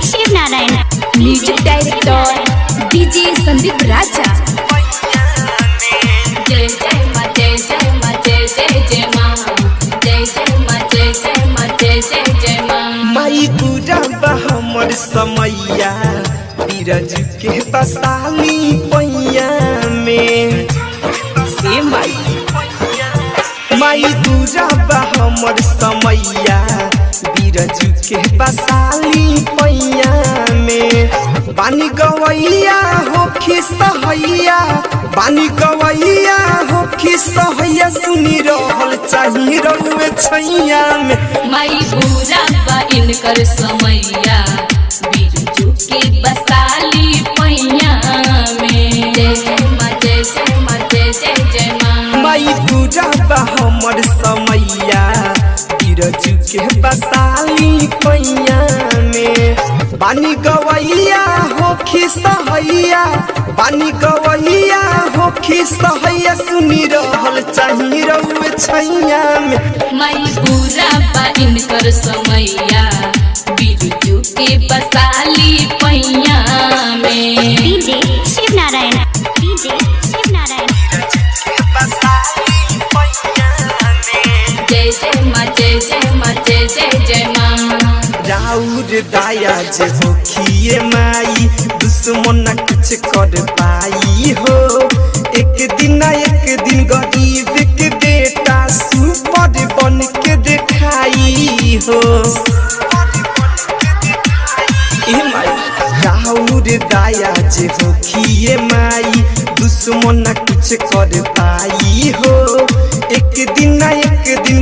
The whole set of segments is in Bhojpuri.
Shiv Narayan. Music director DJ Sandeep Raja. जय जय माँ जय जय माँ जय जय जय माँ जय जय माँ जय जय माँ जय जय जय माँ। माई पूरा हमर समैया बीरज के बसाली पैया में से माई पूरा हमर समैया बीरज के बसाली पैया में। बानी गवैया हो खिसहैया बानी गवैया हो खिसहैया सुनी रहल चाही रउए छैया में। माई पूरा बा इनकर समैया बिरजू के बसाली पैया में। जय जय माँ जय जय माँ जय जय जय माँ। माई पूरा हमर समैया बीरज के बसाली पैया में। बानी गवैया हो खिसहैया बानी गवैया हो खिसहैया सुनी रहल चाही रउए छैया में। माई पूरा बा इनकर समैया बिरजू के बसाली पैया में। डीजे शिव नारायण। डीजे शिव नारायण। जय जय माँ जय जय माँ जय जय जय माँ। राउर दाया जे हो खिए माई दुश्मन न कुछ कर पाई हो। एक दिन गरीब के बेटा सुपर बन के दिखाई हो। राउर दाया जे हो खिए माई दुश्मन न कुछ कर पाई हो। एक दिन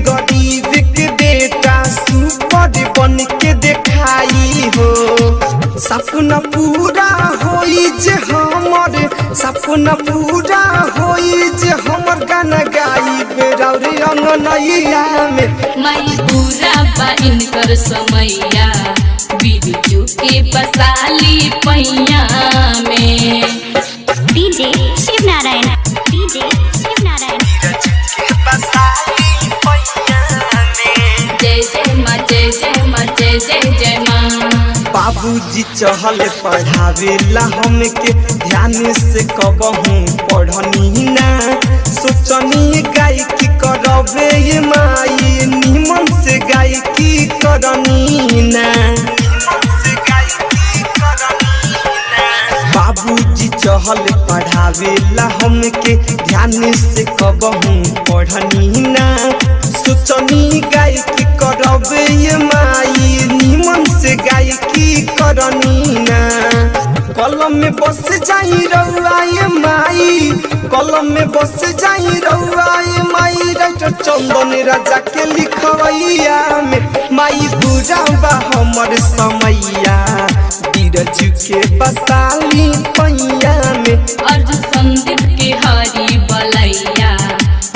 गरीब के बेटा सुपर बन के दिखाई हो। सपना पूरा होई जे हमर सपना पूरा होई जे हमर गाना गाई बेराउरे अंगनैया में। माई पूरा बा इनकर समैया बिरजू के बसाली पैया में। डीजे शिव नारायण। डीजे शिव नारायण। जय जय माँ जय जय माँ जय जय जय माँ। बाबूजी चहल पढ़ावेला हमके ध्यान से कबहू पढ़नी ना। सोचनी गायकी करबे ये माई निमन से गायकी करनी ना। बाबूजी चहल पढ़ावेला हमके ध्यान से कबहू पढ़नी ना। सोचनी गायकी करबे ये माई निमन से गायकी करनी ना। कलम में बस जाई रउआ ये माई कलम में बस जाई रउआ ये माई राइटर चंदन राजा के लिखवैया में। माई पूरा बा हमर समैया बीरज के बसाली पैया में। अर्ज संदीप के हरी बलैया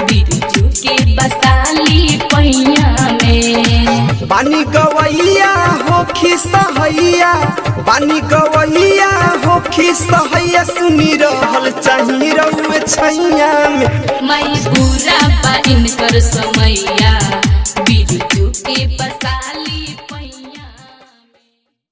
बिरजू के बसाली पैया में। बानी गवैया हो खिसहैया बानी गवैया हो खिसहैया सुनी रहल चाही रउए छैया में। माई पूरा बा इनकर समैया बिरजू के बसाली